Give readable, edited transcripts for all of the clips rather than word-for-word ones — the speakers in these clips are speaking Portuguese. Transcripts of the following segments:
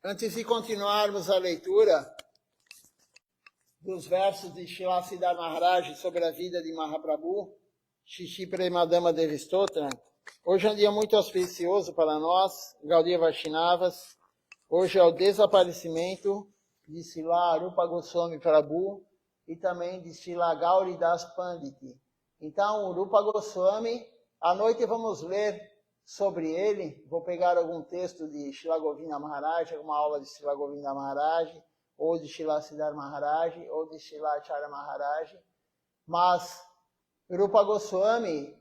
Antes de continuarmos a leitura dos versos de Srila Siddhar Maharaj sobre a vida de Mahaprabhu, Shri Premadama Devistotram, hoje é um dia muito auspicioso para nós, Gaudiya Vaishnavas. Hoje é o desaparecimento de Srila Rupa Goswami Prabhu e também de Srila Gauridas Pandit. Então, Rupa Goswami, à noite vamos ler sobre ele. Vou pegar algum texto de Srila Govinda Maharaj, alguma aula de Srila Govinda Maharaj, ou de Srila Siddhar Maharaj, ou de Srila Acharya Maharaj. Mas Rupa Goswami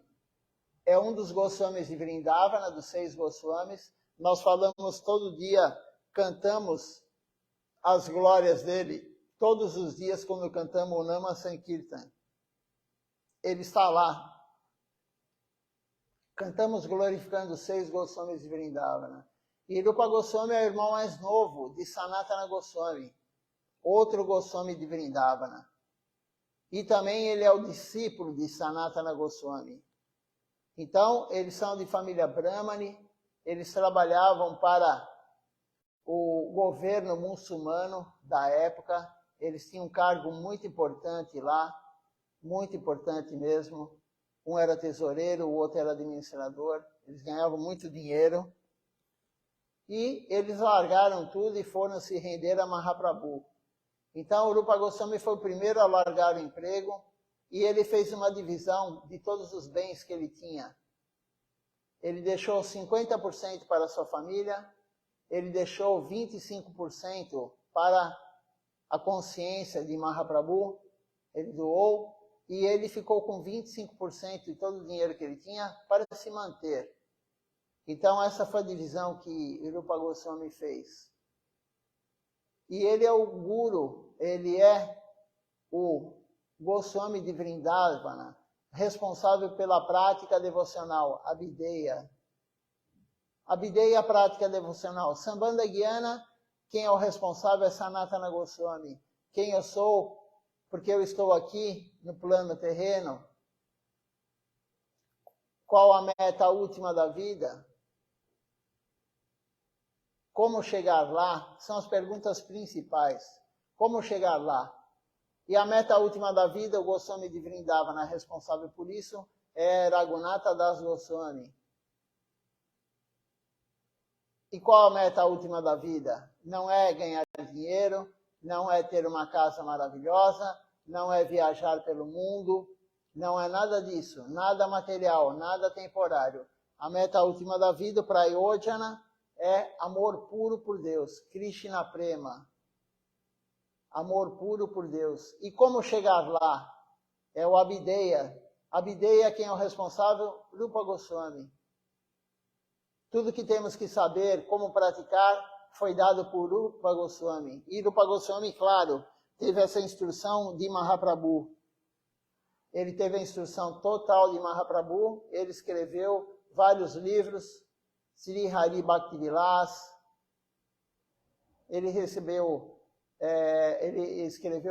é um dos Goswamis de Vrindavana, dos 6 Goswamis. Nós falamos todo dia, cantamos as glórias dele, todos os dias quando cantamos o Nama Sankirtan. Ele está lá. Cantamos glorificando os 6 Goswamis de Vrindavana. E Rupa Goswami é o irmão mais novo de Sanatana Goswami, outro Goswami de Vrindavana. E também ele é o discípulo de Sanatana Goswami. Então, eles são de família Brahmani, eles trabalhavam para o governo muçulmano da época, eles tinham um cargo muito importante lá, muito importante mesmo. Um era tesoureiro, o outro era administrador, eles ganhavam muito dinheiro. E eles largaram tudo e foram se render a Mahaprabhu. Então, o Rupa Goswami foi o primeiro a largar o emprego e ele fez uma divisão de todos os bens que ele tinha. Ele deixou 50% para a sua família, ele deixou 25% para a consciência de Mahaprabhu, ele doou, e ele ficou com 25% de todo o dinheiro que ele tinha para se manter. Então, essa foi a divisão que Rupa Goswami fez. E ele é o guru, ele é o Goswami de Vrindavana, responsável pela prática devocional, Abhideya. Abhideya é a prática devocional. Sambandha Gyana, quem é o responsável é Sanatana Goswami. Quem eu sou, porque eu estou aqui no plano terreno. Qual a meta última da vida? Como chegar lá? São as perguntas principais. Como chegar lá? E a meta última da vida, o Goswami de Vrindavana, responsável por isso, é Raghunatha Das Goswami. E qual a meta última da vida? Não é ganhar dinheiro, não é ter uma casa maravilhosa, não é viajar pelo mundo, não é nada disso, nada material, nada temporário. A meta última da vida, para Prayojana, é amor puro por Deus, Krishna Prema. Amor puro por Deus. E como chegar lá? É o Abhideya. Abhideya, quem é o responsável? Rupa Goswami. Tudo que temos que saber, como praticar, foi dado por Rupa Goswami. E Rupa Goswami, claro, teve essa instrução de Mahaprabhu. Ele teve a instrução total de Mahaprabhu, ele escreveu vários livros, Sri Hari Bhaktivilas, ele escreveu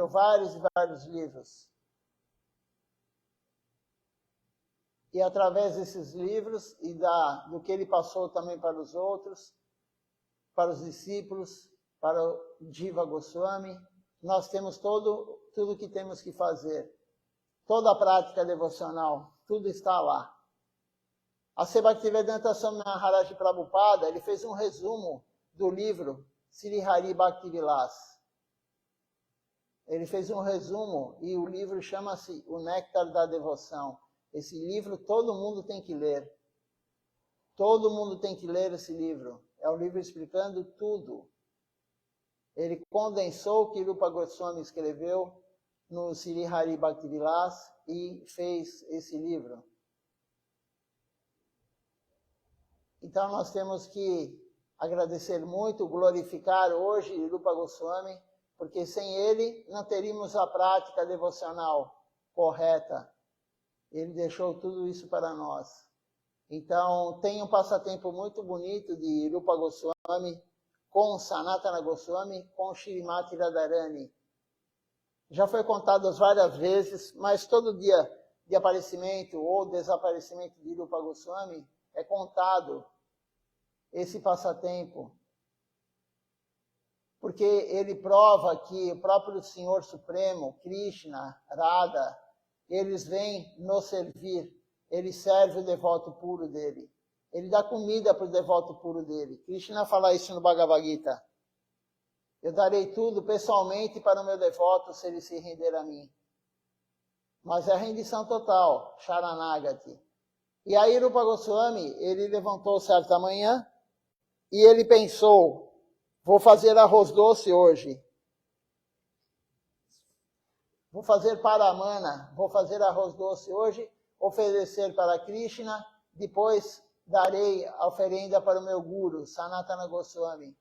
vários livros. E através desses livros e do que ele passou também para os outros, para os discípulos, para o Jiva Goswami, nós temos tudo o que temos que fazer. Toda a prática devocional, tudo está lá. A Bhaktivedanta Swami Maharaj Prabhupada, ele fez um resumo do livro Sri Hari Bhaktivilas. Ele fez um resumo e o livro chama-se O Néctar da Devoção. Esse livro todo mundo tem que ler. Todo mundo tem que ler esse livro. É um livro explicando tudo. Ele condensou o que Rupa Goswami escreveu no Sri Hari Bhaktivilas e fez esse livro. Então nós temos que agradecer muito, glorificar hoje Rupa Goswami, porque sem ele não teríamos a prática devocional correta. Ele deixou tudo isso para nós. Então tem um passatempo muito bonito de Rupa Goswami com Sanatana Goswami, com Shrimati Radharani. Já foi contado várias vezes, mas todo dia de aparecimento ou desaparecimento de Rupa Goswami é contado esse passatempo. porque ele prova que o próprio Senhor Supremo, Krishna, Radha, eles vêm nos servir, ele serve o devoto puro dele. Ele dá comida para o devoto puro dele. Krishna fala isso no Bhagavad Gita. Eu darei tudo pessoalmente para o meu devoto se ele se render a mim. Mas é a rendição total, Sharanagati. E aí Rupa Goswami, ele levantou certa manhã e ele pensou, vou fazer arroz doce hoje. Vou fazer paramana, vou fazer arroz doce hoje, oferecer para Krishna, depois darei a oferenda para o meu guru, Sanatana Goswami.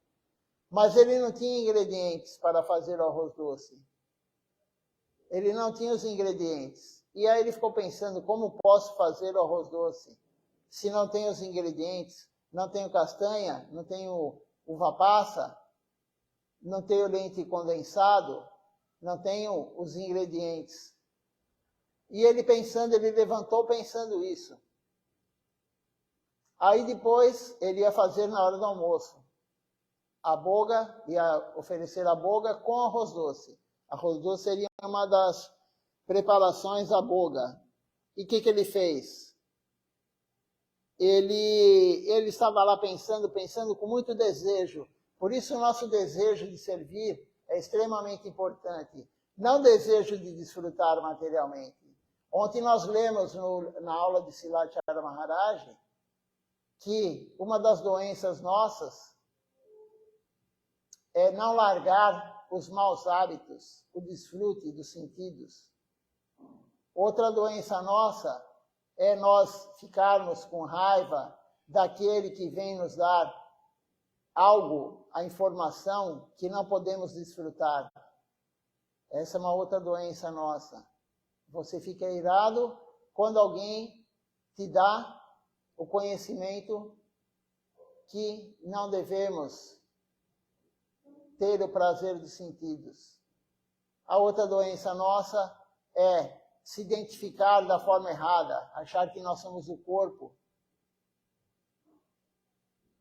Mas ele não tinha ingredientes para fazer o arroz doce. Ele não tinha os ingredientes. E aí ele ficou pensando, como posso fazer o arroz doce? Se não tenho os ingredientes, não tenho castanha, não tenho uva passa, não tenho leite condensado, não tenho os ingredientes. E ele pensando, ele levantou pensando isso. Aí depois ele ia fazer na hora do almoço. A boga, ia oferecer a boga com arroz doce. Arroz doce seria uma das preparações da boga. E o que ele fez? Ele estava lá pensando com muito desejo. Por isso o nosso desejo de servir é extremamente importante. Não desejo de desfrutar materialmente. Ontem nós lemos na aula de Silachara Maharaj que uma das doenças nossas é não largar os maus hábitos, o desfrute dos sentidos. Outra doença nossa é nós ficarmos com raiva daquele que vem nos dar algo, a informação que não podemos desfrutar. Essa é uma outra doença nossa. Você fica irado quando alguém te dá o conhecimento que não devemos ter o prazer dos sentidos. A outra doença nossa é se identificar da forma errada, achar que nós somos o corpo.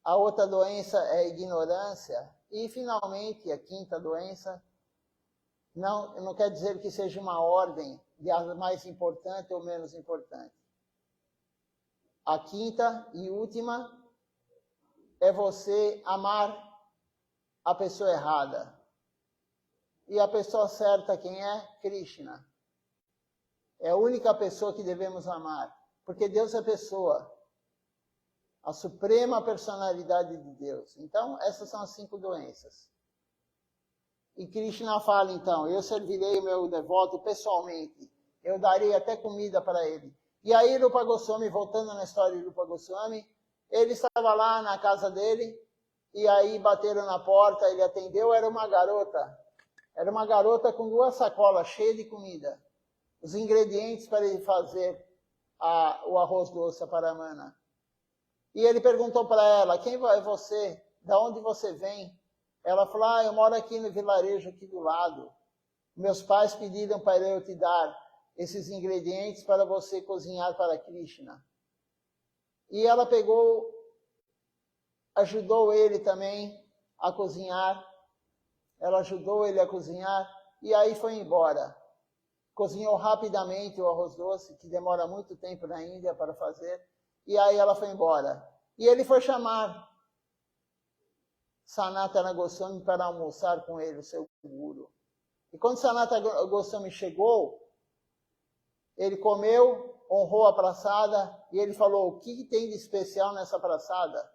A outra doença é a ignorância. E, finalmente, a quinta doença, não quer dizer que seja uma ordem de a mais importante ou menos importante. A quinta e última é você amar a pessoa errada. E a pessoa certa quem é? Krishna. É a única pessoa que devemos amar. Porque Deus é pessoa. A suprema personalidade de Deus. Então, essas são as 5 doenças. E Krishna fala, então, eu servirei o meu devoto pessoalmente. Eu darei até comida para ele. E aí, Rupa Goswami, voltando na história de Rupa Goswami, ele estava lá na casa dele, e aí bateram na porta, ele atendeu, era uma garota. Era uma garota com 2 sacolas cheias de comida. Os ingredientes para ele fazer o arroz doce, a paramana. E ele perguntou para ela, quem é você? De onde você vem? Ela falou, eu moro aqui no vilarejo aqui do lado. Meus pais pediram para eu te dar esses ingredientes para você cozinhar para Krishna. E ela pegou, ajudou ele também a cozinhar. Ela ajudou ele a cozinhar e aí foi embora. Cozinhou rapidamente o arroz doce, que demora muito tempo na Índia para fazer. E aí ela foi embora. E ele foi chamar Sanatana Goswami para almoçar com ele, o seu guru. E quando Sanatana Goswami chegou, ele comeu, honrou a praçada, e ele falou, o que tem de especial nessa praçada?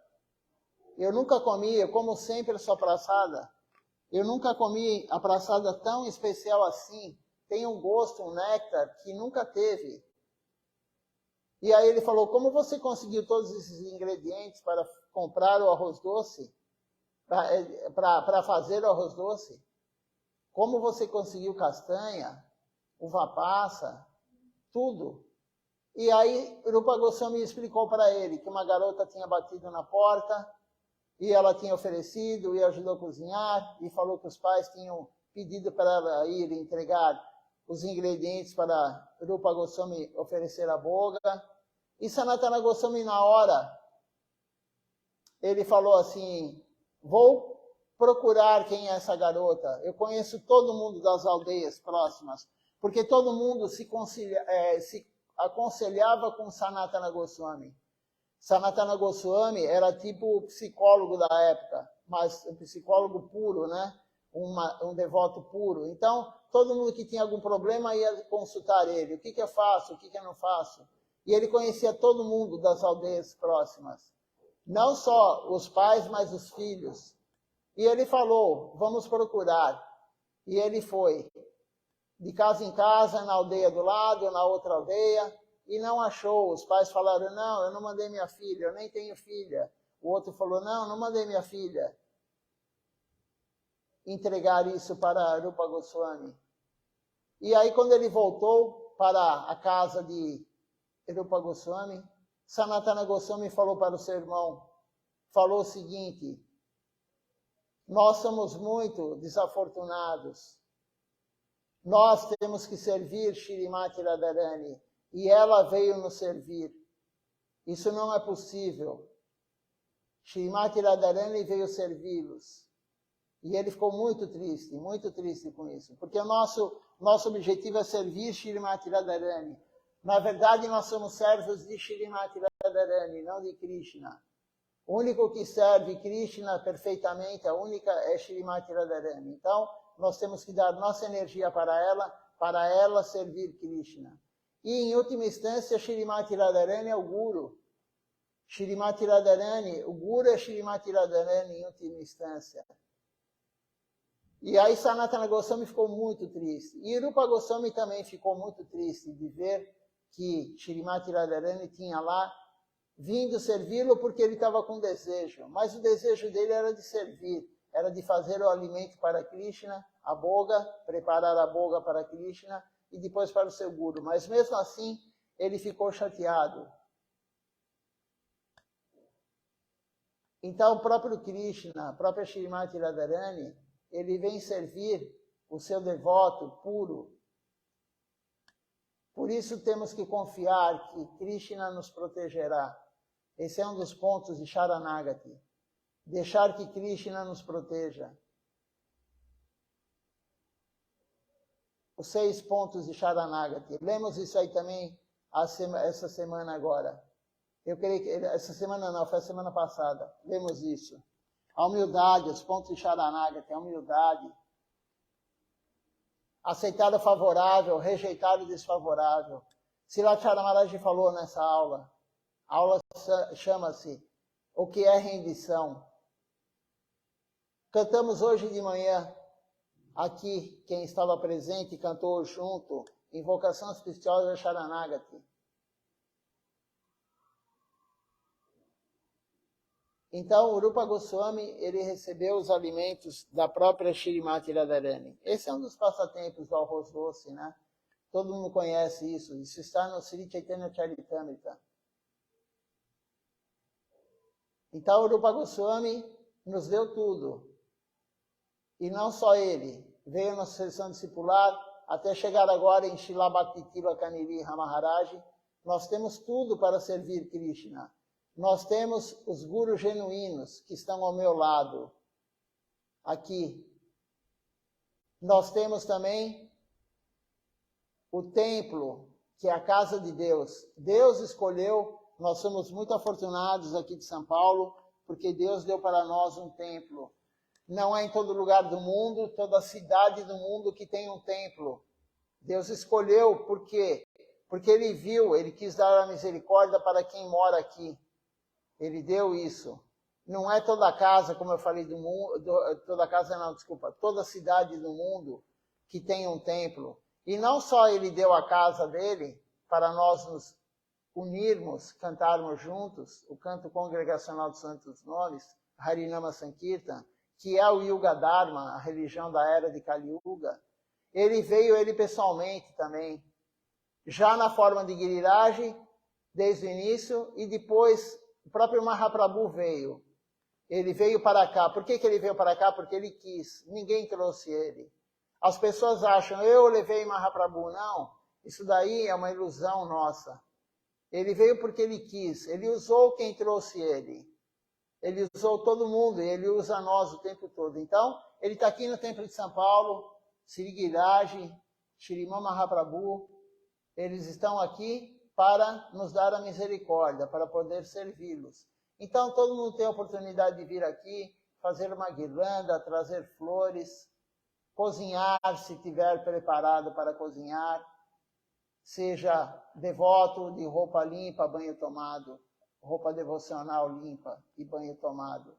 Eu nunca comi, eu como sempre a sua praçada. Eu nunca comi a praçada tão especial assim. Tem um gosto, um néctar, que nunca teve. E aí ele falou, como você conseguiu todos esses ingredientes para comprar o arroz doce? Para fazer o arroz doce? Como você conseguiu castanha, uva passa, tudo? E aí Rupa Goswami explicou para ele que uma garota tinha batido na porta e ela tinha oferecido e ajudou a cozinhar e falou que os pais tinham pedido para ela ir entregar os ingredientes para Rupa Goswami oferecer a boga. E Sanatana Goswami, na hora, ele falou assim, vou procurar quem é essa garota. Eu conheço todo mundo das aldeias próximas, porque todo mundo se aconselhava com Sanatana Goswami. Sanatana Goswami era tipo o psicólogo da época, mas um psicólogo puro, né? Um devoto puro. Então, todo mundo que tinha algum problema ia consultar ele. O que eu faço? O que eu não faço? E ele conhecia todo mundo das aldeias próximas. Não só os pais, mas os filhos. E ele falou, vamos procurar. E ele foi de casa em casa, na aldeia do lado, na outra aldeia, e não achou. Os pais falaram, não, eu não mandei minha filha, eu nem tenho filha. O outro falou, não mandei minha filha entregar isso para Rupa Goswami. E aí, quando ele voltou para a casa de Rupa Goswami, Sanatana Goswami falou para o seu irmão, falou o seguinte, nós somos muito desafortunados. Nós temos que servir Shrimati Radharani e ela veio nos servir. Isso não é possível. Shrimati Radharani veio servi-los. E ele ficou muito triste com isso. Porque o nosso objetivo é servir Shrimati Radharani. Na verdade, nós somos servos de Shrimati Radharani, não de Krishna. O único que serve Krishna perfeitamente, a única é Shrimati Radharani. Então, nós temos que dar nossa energia para ela servir Krishna. E, em última instância, Shrimati Radharani é o Guru. Shrimati Radharani, o Guru é Shrimati Radharani em última instância. E aí Sanatana Goswami ficou muito triste. E Rupa Goswami também ficou muito triste de ver que Shrimati Radharani tinha lá vindo servi-lo porque ele estava com desejo. Mas o desejo dele era de servir, era de fazer o alimento para Krishna, a boga, preparar a boga para Krishna e depois para o seu Guru. Mas mesmo assim, ele ficou chateado. Então o próprio Krishna, a própria Shrimati Radharani, ele vem servir o seu devoto puro. Por isso temos que confiar que Krishna nos protegerá. Esse é um dos pontos de Sharanagati. Deixar que Krishna nos proteja. Os 6 pontos de Sharanagati. Lemos isso aí também essa semana agora. Eu creio que essa semana não, foi a semana passada. Lemos isso. A humildade, os pontos de Sharanagati, a humildade. Aceitar o favorável, rejeitar o desfavorável. Srilacharya Maharaj falou nessa aula. A aula chama-se O que é rendição. Cantamos hoje de manhã, aqui, quem estava presente cantou junto, Invocação Auspiciosa de Sharanagati. Então, o Rupa Goswami, ele recebeu os alimentos da própria Shrimati Radharani. Esse é um dos passatempos do arroz doce, né? Todo mundo conhece isso. Isso está no Sri Chaitanya Charitamrita. Então, o Rupa Goswami nos deu tudo. E não só ele. Veio na sessão discipular, até chegar agora em Srila Bhakti-Tilaka Nrsimha Maharaj. Nós temos tudo para servir Krishna. Nós temos os gurus genuínos que estão ao meu lado, aqui. Nós temos também o templo, que é a casa de Deus. Deus escolheu, nós somos muito afortunados aqui de São Paulo, porque Deus deu para nós um templo. Não é em todo lugar do mundo, toda cidade do mundo que tem um templo. Deus escolheu, por quê? Porque Ele viu, Ele quis dar a misericórdia para quem mora aqui. Ele deu isso. Não é toda casa, como eu falei, do mundo, toda cidade do mundo que tem um templo. E não só ele deu a casa dele para nós nos unirmos, cantarmos juntos, o canto congregacional dos Santos Nomes, Harinama Sankirtan, que é o Yuga Dharma, a religião da era de Kali Yuga. Ele veio, ele pessoalmente também, já na forma de Giriraj, desde o início, e depois o próprio Mahaprabhu veio. Ele veio para cá. Por que ele veio para cá? Porque ele quis. Ninguém trouxe ele. As pessoas acham, eu levei Mahaprabhu. Não, isso daí é uma ilusão nossa. Ele veio porque ele quis. Ele usou quem trouxe ele. Ele usou todo mundo, ele usa nós o tempo todo. Então, ele está aqui no Templo de São Paulo, Sri Giraj, Shrimad Mahaprabhu, eles estão aqui para nos dar a misericórdia, para poder servi-los. Então, todo mundo tem a oportunidade de vir aqui, fazer uma guirlanda, trazer flores, cozinhar, se tiver preparado para cozinhar, seja devoto de roupa limpa, banho tomado, roupa devocional limpa e banho tomado.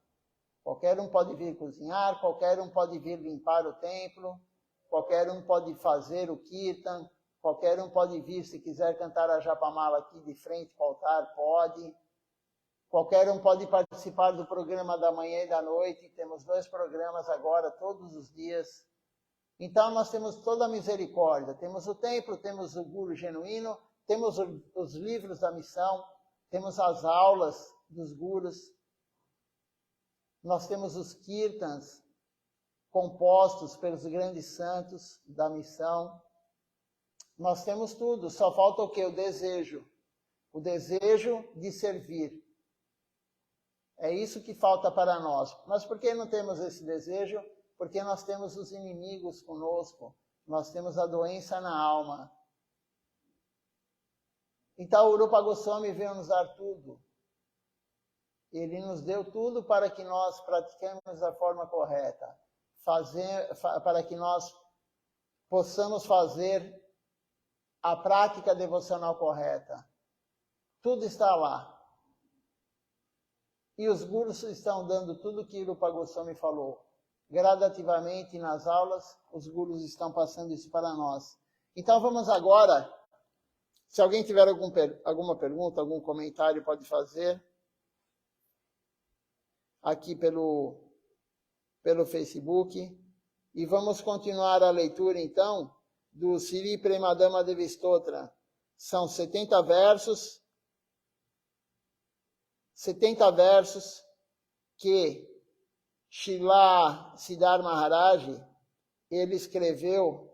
Qualquer um pode vir cozinhar, qualquer um pode vir limpar o templo, qualquer um pode fazer o kirtan, qualquer um pode vir, se quiser cantar a Japamala aqui de frente para o altar, pode. Qualquer um pode participar do programa da manhã e da noite. Temos 2 programas agora, todos os dias. Então, nós temos toda a misericórdia. Temos o templo, temos o Guru genuíno, temos os livros da missão, temos as aulas dos Gurus. Nós temos os kirtans compostos pelos grandes santos da missão. Nós temos tudo, só falta o quê? O desejo. O desejo de servir. É isso que falta para nós. Mas por que não temos esse desejo? Porque nós temos os inimigos conosco. Nós temos a doença na alma. Então o Rupa Goswami veio nos dar tudo. Ele nos deu tudo para que nós pratiquemos da forma correta. Para que nós possamos fazer a prática devocional correta. Tudo está lá. E os gurus estão dando tudo o que Rupa Goswami falou. Gradativamente nas aulas, os gurus estão passando isso para nós. Então vamos agora, se alguém tiver alguma pergunta, algum comentário, pode fazer aqui pelo Facebook. E vamos continuar a leitura então do Sri Premadama Devistotra. São 70 versos que Srila Siddhar Maharaj, ele escreveu,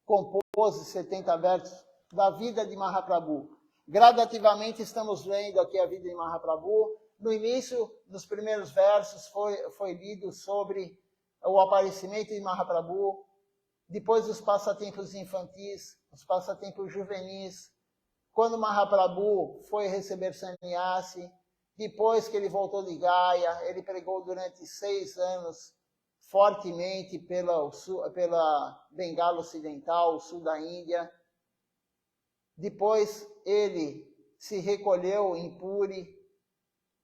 compôs 70 versos da vida de Mahaprabhu. Gradativamente estamos lendo aqui a vida de Mahaprabhu. No início, nos primeiros versos, foi lido sobre o aparecimento de Mahaprabhu, depois os passatempos infantis, os passatempos juvenis, quando Mahaprabhu foi receber sannyasi, depois que ele voltou de Gaya, ele pregou durante 6 anos fortemente pela Bengala Ocidental, o sul da Índia. Depois ele se recolheu em Puri.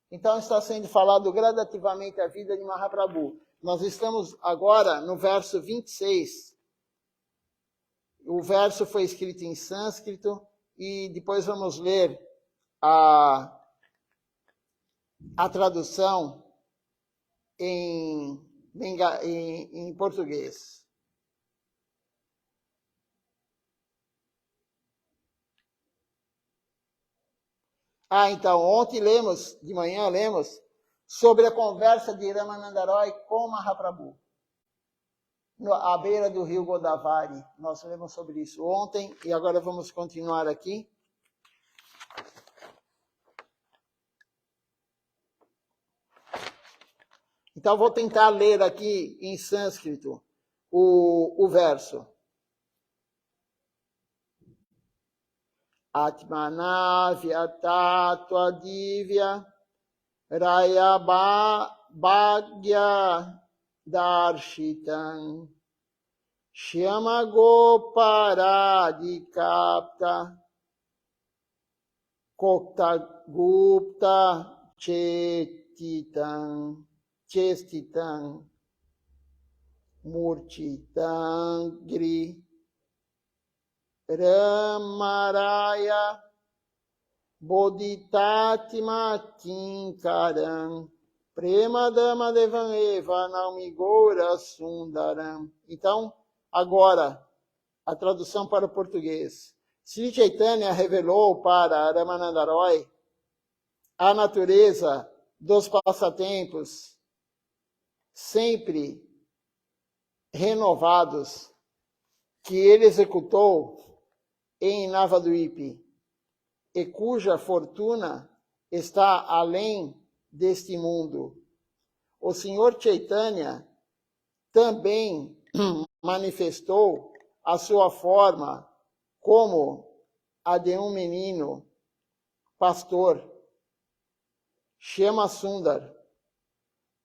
Então está sendo falado gradativamente a vida de Mahaprabhu. Nós estamos agora no verso 26. O verso foi escrito em sânscrito e depois vamos ler a tradução em português. Então, ontem de manhã lemos sobre a conversa de Ramananda Roy com Mahaprabhu, à beira do rio Godavari. Nós lemos sobre isso ontem e agora vamos continuar aqui. Então, vou tentar ler aqui em sânscrito o verso. Atmana vyatatva divya raya bhagya darshitam shyama goparadikapta kokta gupta chestitam murchitangri Ramaraya Bodhitatma Tinkaram Premadama Devam Eva Naumigora Sundaram. Então, agora, a tradução para o português. Sri Chaitanya revelou para Ramananda Roy a natureza dos passatempos sempre renovados que ele executou em Navadvipa e cuja fortuna está além deste mundo. O Senhor Chaitanya também manifestou a sua forma como a de um menino pastor, Shama Sundar,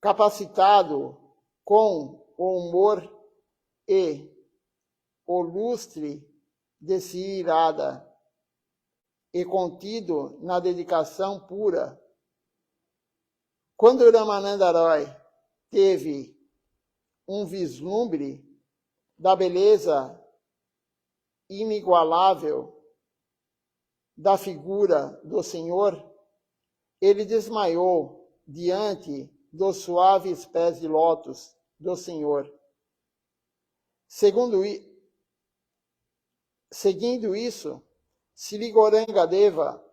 capacitado com o humor e o lustre de si irada e contido na dedicação pura. Quando Ramananda Roy teve um vislumbre da beleza inigualável da figura do Senhor, ele desmaiou diante dos suaves pés de lótus do Senhor. Seguindo isso, Sri Gauranga-deva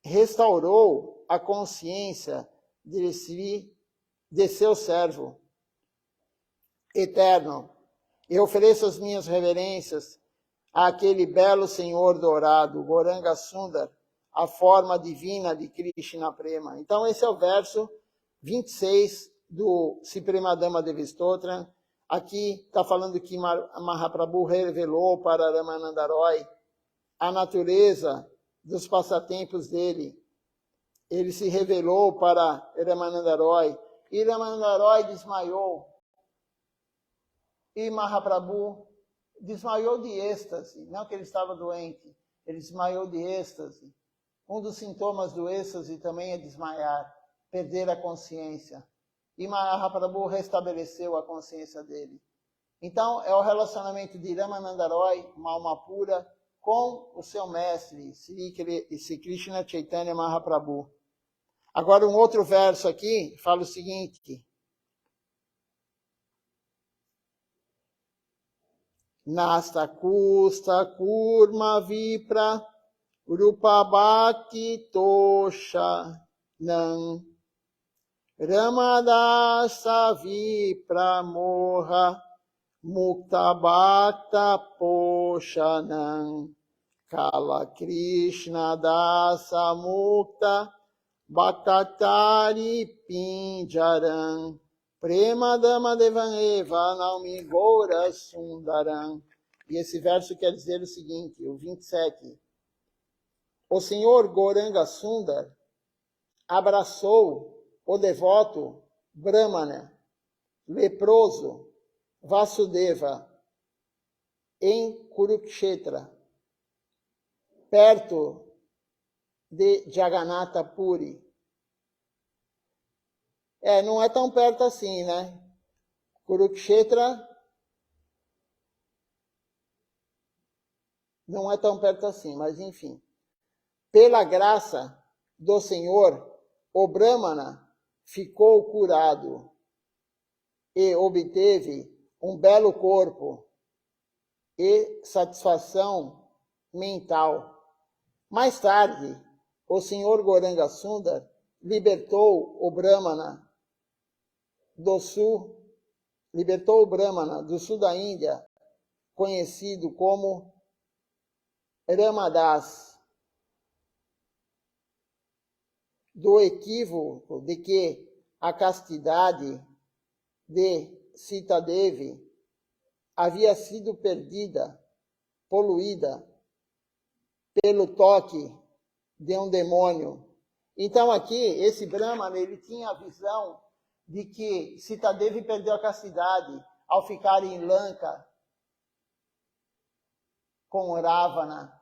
restaurou a consciência de seu servo eterno. Eu ofereço as minhas reverências àquele belo Senhor dourado, Gauranga Sundar, a forma divina de Krishna Prema. Então, esse é o verso 26 do Sipremadama Devistotram. Aqui está falando que Mahaprabhu revelou para Ramananda Roy a natureza dos passatempos dele. Ele se revelou para Ramananda Roy, e Ramananda Roy desmaiou. E Mahaprabhu desmaiou de êxtase, não que ele estava doente, ele desmaiou de êxtase. Um dos sintomas do êxtase também é desmaiar, perder a consciência. E Mahaprabhu restabeleceu a consciência dele. Então, é o relacionamento de Ramananda Roy, uma alma pura, com o seu mestre, Sri Krishna Chaitanya Mahaprabhu. Agora, um outro verso aqui fala o seguinte: Nasta kusta kurma vipra rupa bhakti tosha nan ramadasa vipra moha mukta bhakta poshanam kala Krishna dasa mukta bhaktatari pinjaram Prema Dama Devaneva Naumi Goura Sundaram. E esse verso quer dizer o seguinte, o 27. O Senhor Gauranga Sundar abraçou o devoto Brahmana, leproso, Vasudeva, em Kurukshetra, perto de Jagannatha Puri. Não é tão perto assim, né? Kurukshetra não é tão perto assim, mas enfim. Pela graça do Senhor, o Brahmana ficou curado e obteve um belo corpo e satisfação mental. Mais tarde, o Senhor Gauranga Sundar libertou o Brahmana do sul da Índia, conhecido como Ramadas, do equívoco de que a castidade de Sita Devi havia sido perdida, poluída pelo toque de um demônio. Então aqui, esse Brahmana, ele tinha a visão de que Sita Devi perdeu a castidade ao ficar em Lanka com Ravana.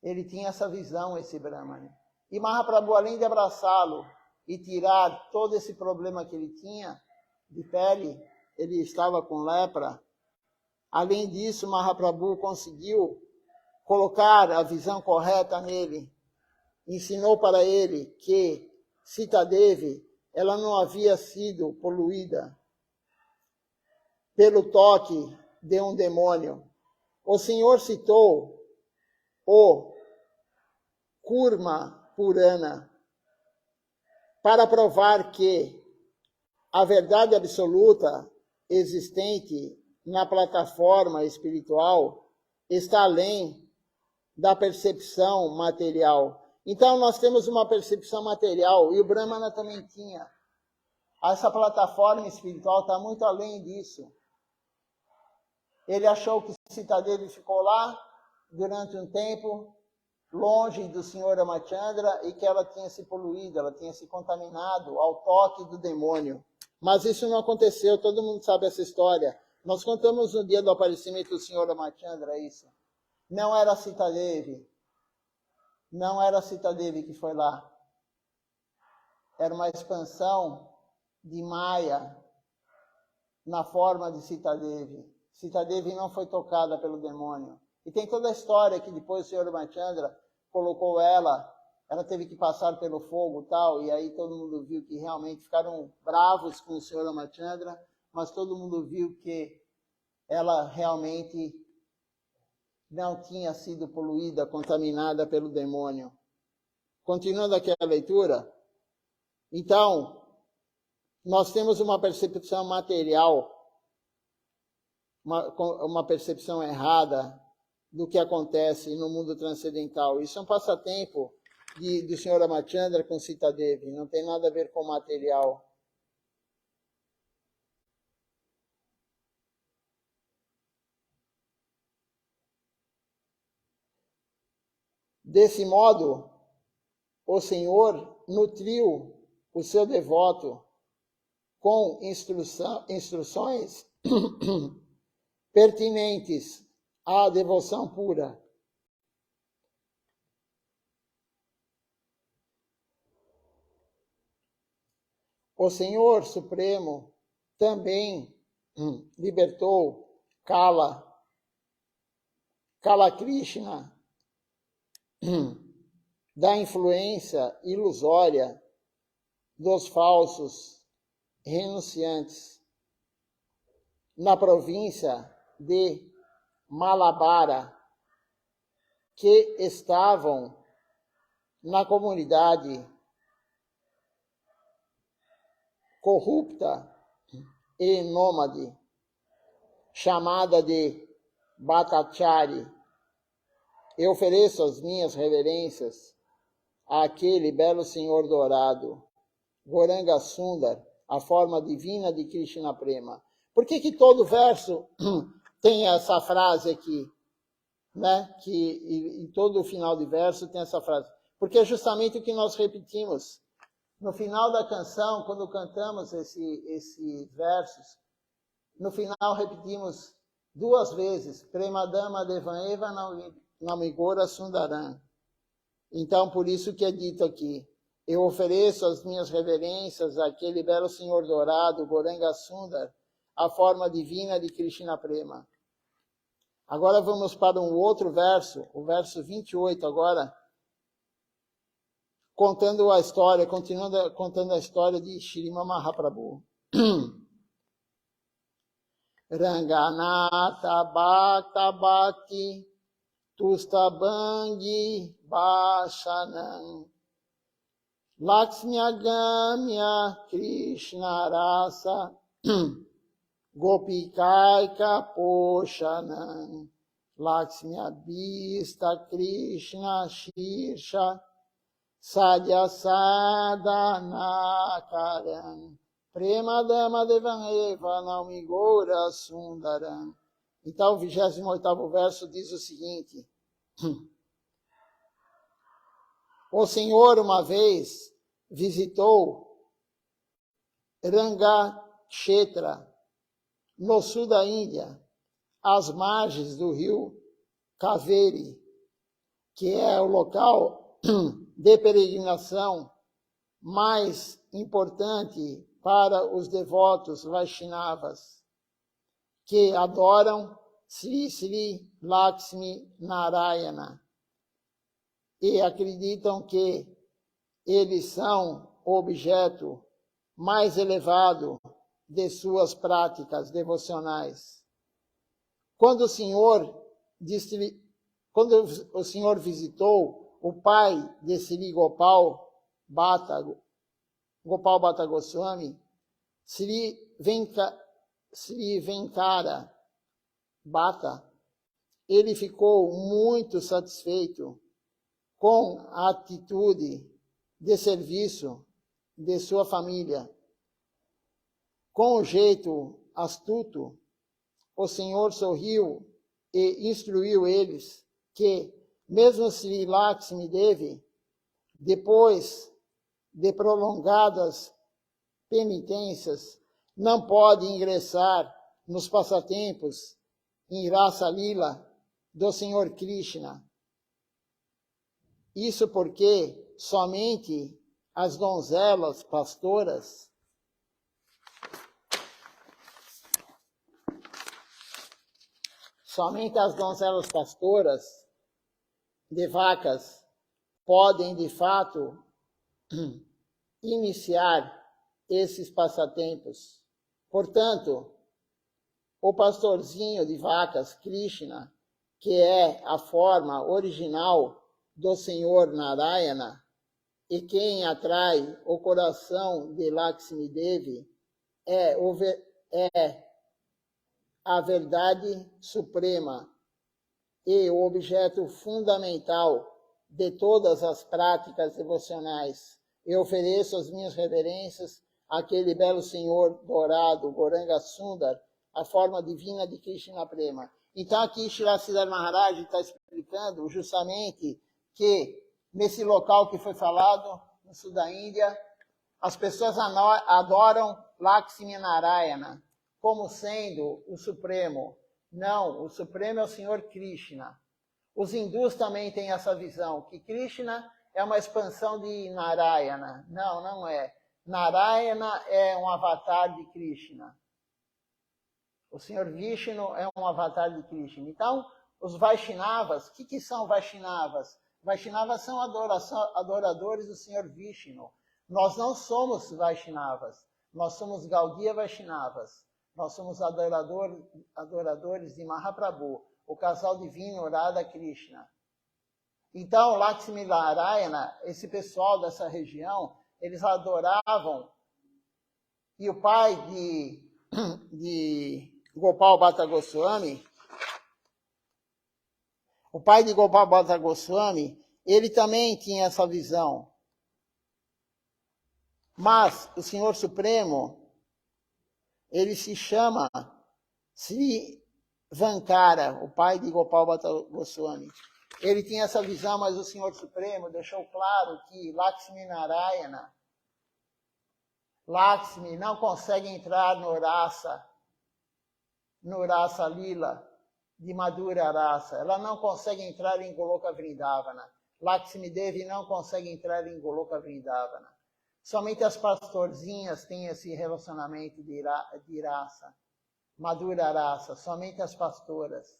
Ele tinha essa visão, esse Brahmana. E Mahaprabhu, além de abraçá-lo e tirar todo esse problema que ele tinha de pele, ele estava com lepra. Além disso, Mahaprabhu conseguiu colocar a visão correta nele. Ensinou para ele que Sita Devi, ela não havia sido poluída pelo toque de um demônio. O Senhor citou o Kurma Purana para provar que a verdade absoluta existente na plataforma espiritual está além da percepção material. Então, nós temos uma percepção material, e o Brahmana também tinha. Essa plataforma espiritual está muito além disso. Ele achou que Sitadevi ficou lá durante um tempo, longe do Senhor Ramachandra, e que ela tinha se poluído, ela tinha se contaminado ao toque do demônio. Mas isso não aconteceu, todo mundo sabe essa história. Nós contamos no dia do aparecimento do Senhor Ramachandra isso. Não era Sitadevi. Não era Sitadevi que foi lá. Era uma expansão de Maya na forma de Sitadevi. Sitadevi não foi tocada pelo demônio. E tem toda a história que depois o Senhor Ramachandra colocou ela teve que passar pelo fogo e tal, e aí todo mundo viu que realmente ficaram bravos com o Senhor Ramachandra, mas todo mundo viu que ela realmente não tinha sido poluída, contaminada pelo demônio. Continuando aqui a leitura. Então, nós temos uma percepção material, uma percepção errada do que acontece no mundo transcendental. Isso é um passatempo do Senhor Ramachandra com Sitadevi, não tem nada a ver com o material. Desse modo, o Senhor nutriu o seu devoto com instruções pertinentes à devoção pura. O Senhor Supremo também libertou Kala Krishna da influência ilusória dos falsos renunciantes na província de Malabara, que estavam na comunidade corrupta e nômade, chamada de Bhattacharya. Eu ofereço as minhas reverências àquele belo Senhor dourado, Gauranga Sundar, a forma divina de Krishna Prema. Por que todo verso tem essa frase aqui? Né? Que em todo o final de verso tem essa frase. Porque é justamente o que nós repetimos. No final da canção, quando cantamos esses versos, no final repetimos 2 vezes, Premadama Devaneva Namigora Sundaram. Então, por isso que é dito aqui, eu ofereço as minhas reverências àquele belo Senhor dourado, Gauranga Sundar, a forma divina de Krishna Prema. Agora vamos para um outro verso, o verso 28 agora, contando a história, continuando contando a história de Shrimad Mahaprabhu. Ranganatha Bhakta Bhakti Tustabangi Bhashanam Lakshmi Agamya Krishna Rasa Gopikaika Poshanam Lakshmi Abhista Krishna Shirsha Sadhya Sadhanakaram Premadama Devaneva Naumigora Sundaram. Então, o 28º verso diz o seguinte: o Senhor uma vez visitou Rangakshetra, no sul da Índia, às margens do rio Kaveri, que é o local de peregrinação mais importante para os devotos Vaishnavas, que adoram Sri Sri Lakshmi Narayana e acreditam que eles são o objeto mais elevado de suas práticas devocionais. Quando o Senhor visitou o pai de Sri Gopal Bhatta Goswami, Sri Venkara Bhatta, ele ficou muito satisfeito com a atitude de serviço de sua família, com o jeito astuto, o Senhor sorriu e instruiu eles que, mesmo se Lakshmi-Devi, depois de prolongadas penitências, não pode ingressar nos passatempos em Rasa Lila do Senhor Krishna. Isso porque somente as donzelas pastoras de vacas podem, de fato, iniciar esses passatempos. Portanto, o pastorzinho de vacas, Krishna, que é a forma original do Senhor Narayana, e quem atrai o coração de Lakshmi-Devi é a verdade suprema e o objeto fundamental de todas as práticas devocionais. Eu ofereço as minhas reverências àquele belo Senhor dourado, Gauranga Sundar, a forma divina de Krishna Prema. Então aqui Srila Siddhar Maharaj está explicando justamente que nesse local que foi falado, no sul da Índia, as pessoas adoram Lakshmi Narayana como sendo o Supremo. Não, o Supremo é o Senhor Krishna. Os hindus também têm essa visão, que Krishna é uma expansão de Narayana. Não, não é. Narayana é um avatar de Krishna. O Senhor Vishnu é um avatar de Krishna. Então, os Vaishnavas, o que são Vaishnavas? Vaishnavas são adoradores do Senhor Vishnu. Nós não somos Vaishnavas, nós somos Gaudiya Vaishnavas. Nós somos adoradores de Mahaprabhu, o casal divino Radha Krishna. Então, Lakshmi Narayana, esse pessoal dessa região, eles adoravam. E o pai de Gopal Bhatta Goswami, ele também tinha essa visão. Mas o Senhor Supremo, ele se chama Sri Vankara, o pai de Gopal Bhatta Goswami. Ele tinha essa visão, mas o Senhor Supremo deixou claro que Lakshmi Narayana, Lakshmi não consegue entrar no Rasa Lila, de Madhura Rasa. Ela não consegue entrar em Goloka Vrindavana. Lakshmi Devi não consegue entrar em Goloka Vrindavana. Somente as pastorzinhas têm esse relacionamento de raça, Madhura Rasa, somente as pastoras,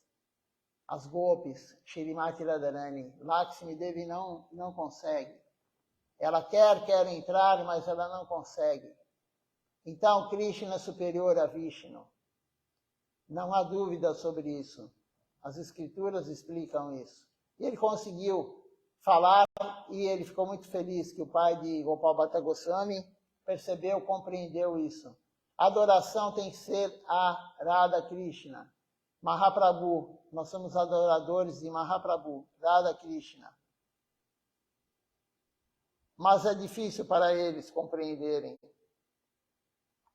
as gopis, Shrimati Radharani. Lakshmi Devi não consegue. Ela quer entrar, mas ela não consegue. Então, Krishna é superior a Vishnu. Não há dúvida sobre isso. As escrituras explicam isso. E ele conseguiu falar e ele ficou muito feliz que o pai de Gopal Bhatta Goswami percebeu, compreendeu isso. A adoração tem que ser a Radha Krishna. Mahaprabhu, nós somos adoradores de Mahaprabhu, Radha Krishna. Mas é difícil para eles compreenderem.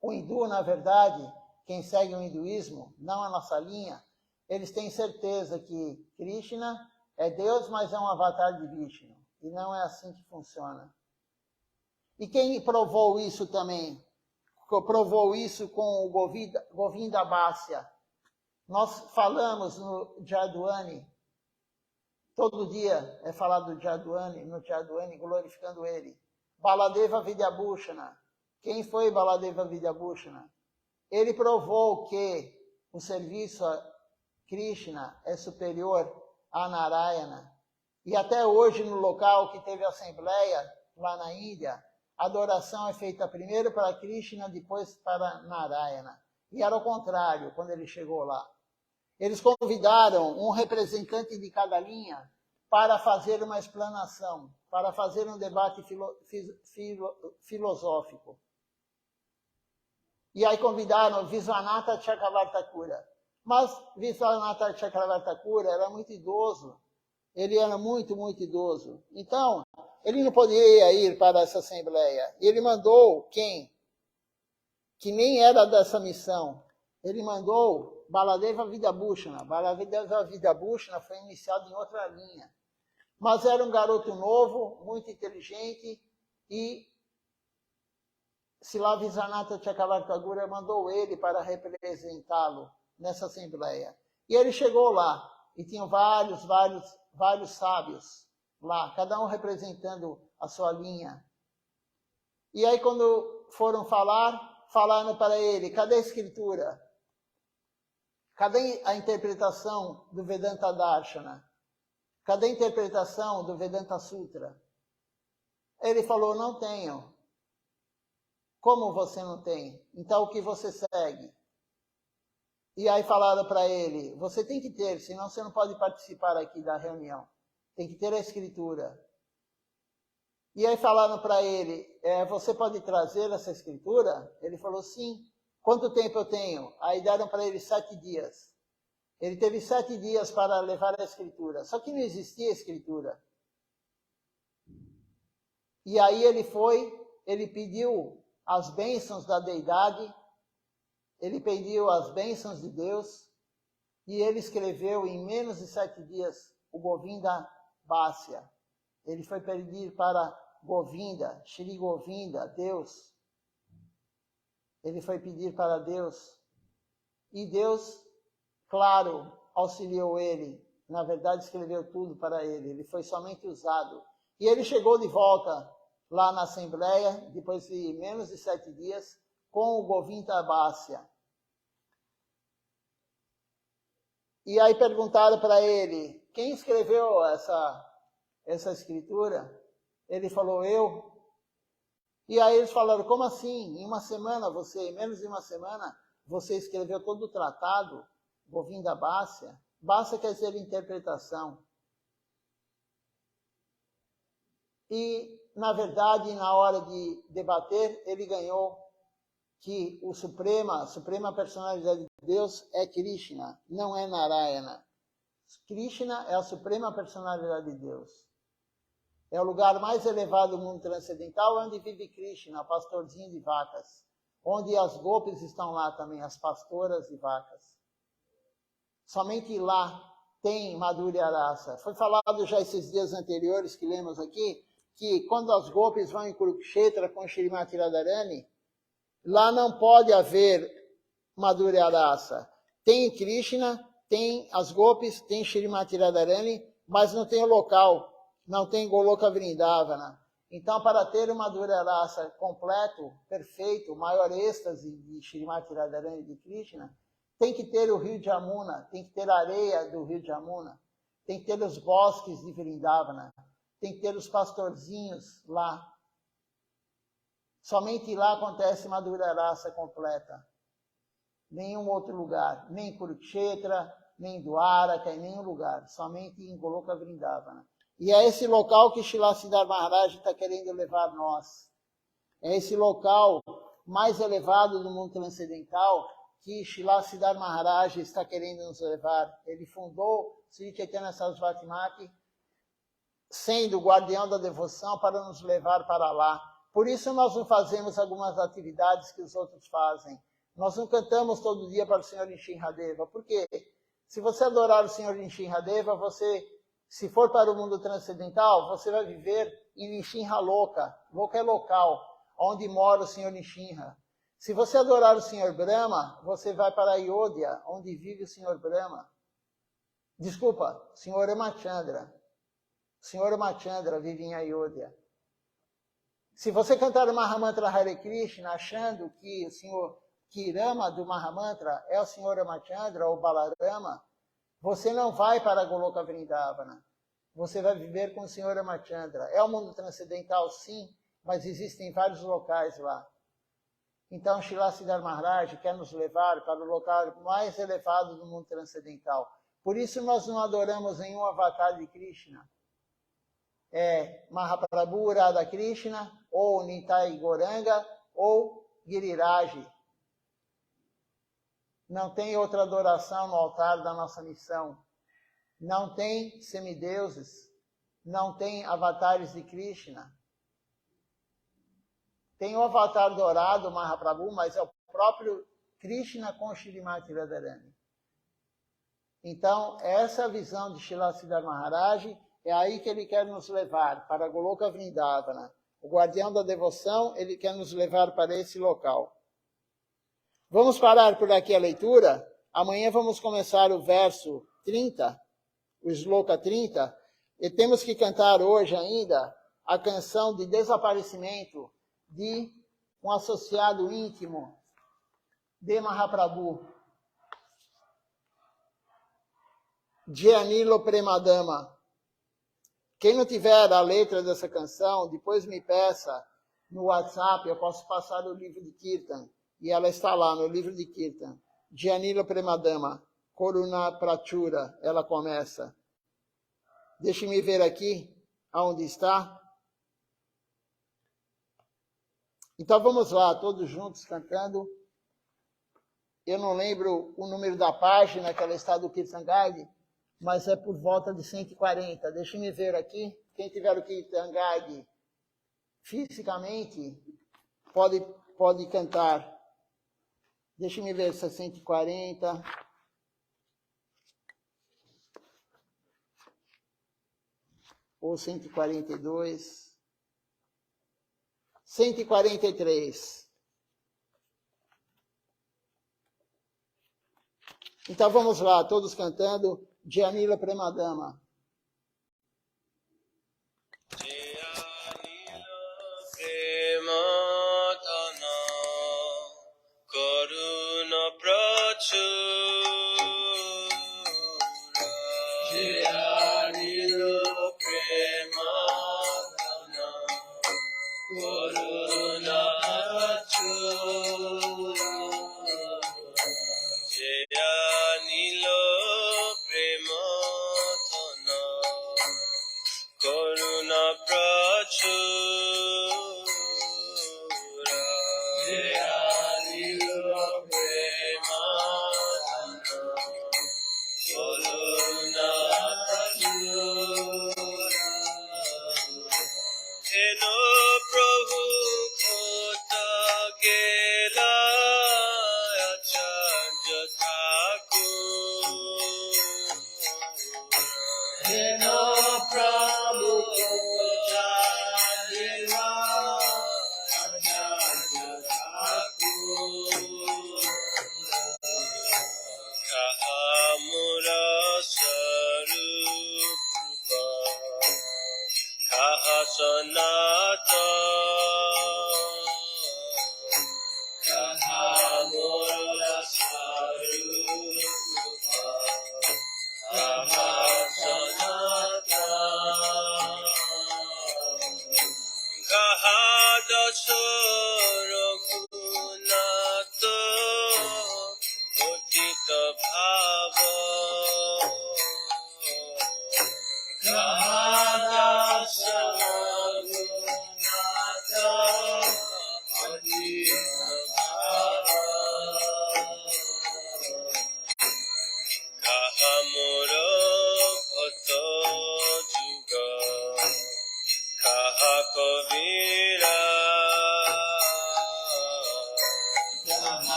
O hindu, na verdade, quem segue o hinduísmo, não a nossa linha, eles têm certeza que Krishna é Deus, mas é um avatar de Vishnu. E não é assim que funciona. E quem provou isso também? Provou isso com o Govinda Bhasya. Nós falamos no Jadwani, todo dia é falado do Jadwani, no Jadwani, glorificando ele. Baladeva Vidyabhushana. Quem foi Baladeva Vidyabhushana? Ele provou que o serviço a Krishna é superior a Narayana. E até hoje, no local que teve assembleia, lá na Índia, a adoração é feita primeiro para Krishna, depois para Narayana. E era o contrário, quando ele chegou lá. Eles convidaram um representante de cada linha para fazer uma explanação, para fazer um debate filosófico. E aí convidaram Viswanatha Chakravartakura. Mas Viswanatha Chakravartakura era muito idoso Ele era muito, muito idoso. Então, ele não poderia ir para essa assembleia. Ele mandou quem? Que nem era dessa missão. Ele mandou Baladeva Vidyabhushana. Baladeva Vidyabhushana foi iniciado em outra linha. Mas era um garoto novo, muito inteligente, e Srila Vizanatha Chakravartagura mandou ele para representá-lo nessa assembleia. E ele chegou lá, e tinham vários sábios lá, cada um representando a sua linha. E aí quando foram falaram para ele, cadê a escritura? Cadê a interpretação do Vedanta Darshana? Cadê a interpretação do Vedanta Sutra? Ele falou, não tenho. Como você não tem? Então o que você segue? E aí falaram para ele, você tem que ter, senão você não pode participar aqui da reunião. Tem que ter a escritura. E aí falaram para ele, você pode trazer essa escritura? Ele falou, sim. Quanto tempo eu tenho? Aí deram para ele 7 dias. Ele teve 7 dias para levar a escritura. Só que não existia escritura. E aí ele pediu as bênçãos da deidade, ele pediu as bênçãos de Deus, e ele escreveu em menos de 7 dias o Govinda Bhasya. Ele foi pedir para Govinda, Shri Govinda, Deus. Ele foi pedir para Deus. E Deus, claro, auxiliou ele. Na verdade, escreveu tudo para ele. Ele foi somente usado. E ele chegou de volta lá na Assembleia, depois de menos de 7 dias, com o Govinda Bhasya. E aí perguntaram para ele, quem escreveu essa escritura? Ele falou, eu. E aí eles falaram, como assim? Em uma semana, em menos de uma semana, você escreveu todo o tratado, Govinda Bhasya? Bhasya quer dizer interpretação. E, na verdade, na hora de debater, ele ganhou que a suprema personalidade de Deus é Krishna, não é Narayana. Krishna é a suprema personalidade de Deus. É o lugar mais elevado do mundo transcendental, onde vive Krishna, pastorzinho de vacas. Onde as gopis estão lá também, as pastoras de vacas. Somente lá tem Madhurya Rasa. Foi falado já esses dias anteriores que lemos aqui, que quando as gopis vão em Kurukshetra com Shrimati Radharani, lá não pode haver Madhurya Rasa. Tem Krishna, tem as gopis, tem Shrimati Radharani, mas não tem o local, não tem Goloka Vrindavana. Então, para ter uma Madhurya Rasa completo, perfeito, o maior êxtase de Shrimati Radharani e de Krishna, tem que ter o rio de Yamuna, tem que ter a areia do rio de Yamuna, tem que ter os bosques de Vrindavana, tem que ter os pastorzinhos lá. Somente lá acontece Madhurya Rasa completa. Nenhum outro lugar, nem Kurukshetra, nem Dwaraka, em nenhum lugar, somente em Goloka Vrindavana. E é esse local que Srila Siddhar Maharaj está querendo levar nós. É esse local mais elevado do mundo transcendental que Srila Siddhar Maharaj está querendo nos levar. Ele fundou Sri Chaitanya Sarasvati Mati, sendo o guardião da devoção para nos levar para lá. Por isso nós não fazemos algumas atividades que os outros fazem. Nós não cantamos todo dia para o Senhor Nrsimhadeva. Por quê? Se você adorar o Senhor Nrsimhadeva, se for para o mundo transcendental, você vai viver em Nrsimhaloka. Loka é local, onde mora o Senhor Nrsimha. Se você adorar o Senhor Brahma, você vai para Ayodhya, onde vive o Senhor Brahma. Desculpa, o Senhor Ramachandra. O Senhor Ramachandra vive em Ayodhya. Se você cantar o Mahamantra Hare Krishna, achando que o Senhor Kirama do Mahamantra é o Senhor Ramachandra ou Balarama, você não vai para Goloka Vrindavana. Você vai viver com o Senhor Ramachandra. É o mundo transcendental, sim, mas existem vários locais lá. Então, Srila Siddhar Maharaj quer nos levar para o local mais elevado do mundo transcendental. Por isso nós não adoramos nenhum avatar de Krishna. Mahaprabhu Radha Krishna, ou Nitai Goranga, ou Giriraj. Não tem outra adoração no altar da nossa missão. não tem semideuses, não tem avatares de Krishna. Tem o avatar dourado, Mahaprabhu, mas é o próprio Krishna com Shrimati Radharani. Então, essa visão de Srila Siddhar Maharaj é aí que ele quer nos levar, para Goloka Vrindavana. O guardião da devoção, ele quer nos levar para esse local. Vamos parar por aqui a leitura. Amanhã vamos começar o verso 30, o Sloka 30, e temos que cantar hoje ainda a canção de desaparecimento de um associado íntimo de Mahaprabhu, Gianilo Premadama. Quem não tiver a letra dessa canção, depois me peça no WhatsApp, eu posso passar o livro de Kirtan. E ela está lá no livro de Kirtan. Gianilo Premadama, Koruna Prachura, ela começa. Deixe-me ver aqui aonde está. Então vamos lá, todos juntos cantando. Eu não lembro o número da página que ela está do Kirtan Guide, mas é por volta de 140. Deixe-me ver aqui. Quem tiver o Kirtan Guide fisicamente pode cantar. Deixe-me ver se é 140. Ou 142. 143. Então vamos lá, todos cantando Gianilo Premadama.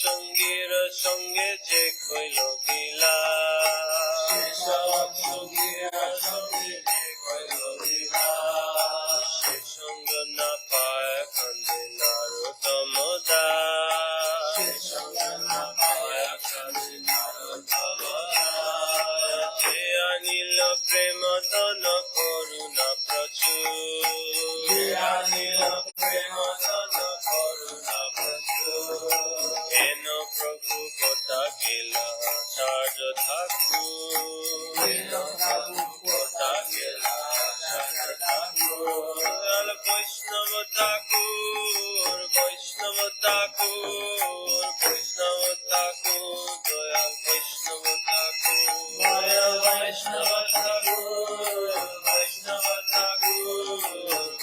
সঙ্গীর সঙ্গে যে কইল গিলা সে সঙ্গ না পায় কান্দে নারোত্তম দাস যে আনিল প্রেম ধন করুণা প্রচুর হেন প্রভু কথা গেলা সাজ ঠাকুর বৈষ্ণব ঠাকুর বৈষ্ণব ঠাকুর বৈষ্ণব ঠাকুর দয়াল বৈষ্ণব ঠাকুর বৈষ্ণব ঠাকুর বৈষ্ণব ঠাকুর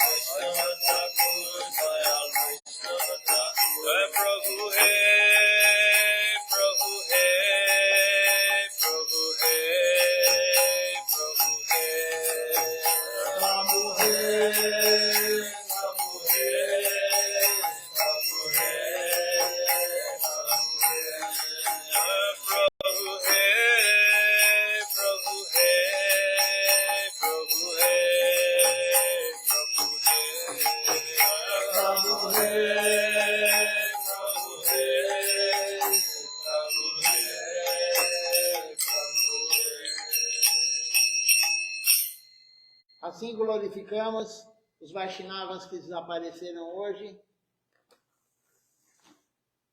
বৈষ্ণব ঠাকুর দয়াল বৈষ্ণব ঠাকুর প্রভু হে প্রভু হে প্রভু হে প্রভু হে প্রভু হে প্রভু হে প্রভু হে প্রভু হে প্রভু হে প্রভু হে প্রভু হে প্রভু হে Assim glorificamos os Vaishnavas que desapareceram hoje.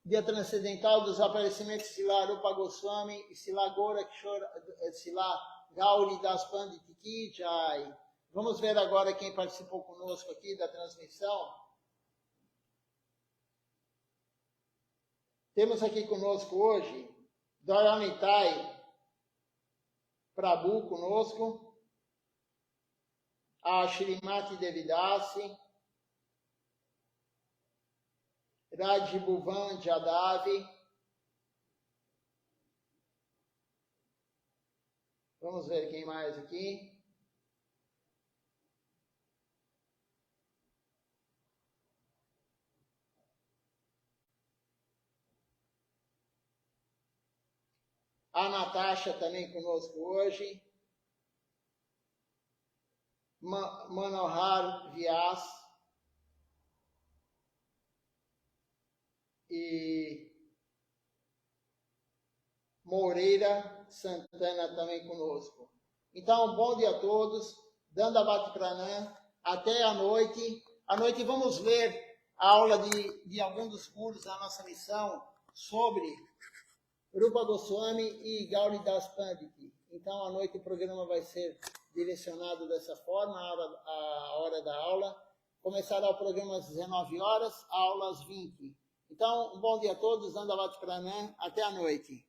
Dia transcendental dos desaparecimentos de Srila Rupa Goswami e Srila Gorakshora, Srila Gauri Das Pandit Ki Jai. Vamos ver agora quem participou conosco aqui da transmissão. Temos aqui conosco hoje Dharanitai Prabhu conosco, a Shrimati Devidasi, Rajibhuvan Jadavi. Vamos ver quem mais aqui. A Natasha também conosco hoje. Manohar Vyas e Moreira Santana também conosco. Então, bom dia a todos, Dandavati Pranam, até a noite. À noite vamos ver a aula de algum dos cursos da nossa missão sobre Rupa Goswami e Gauri Das Pandit. Então, à noite o programa vai ser direcionado dessa forma, a hora da aula. Começará o programa às 19 horas, a aula às 20. Então, um bom dia a todos, Dandavati Pranam, até a noite.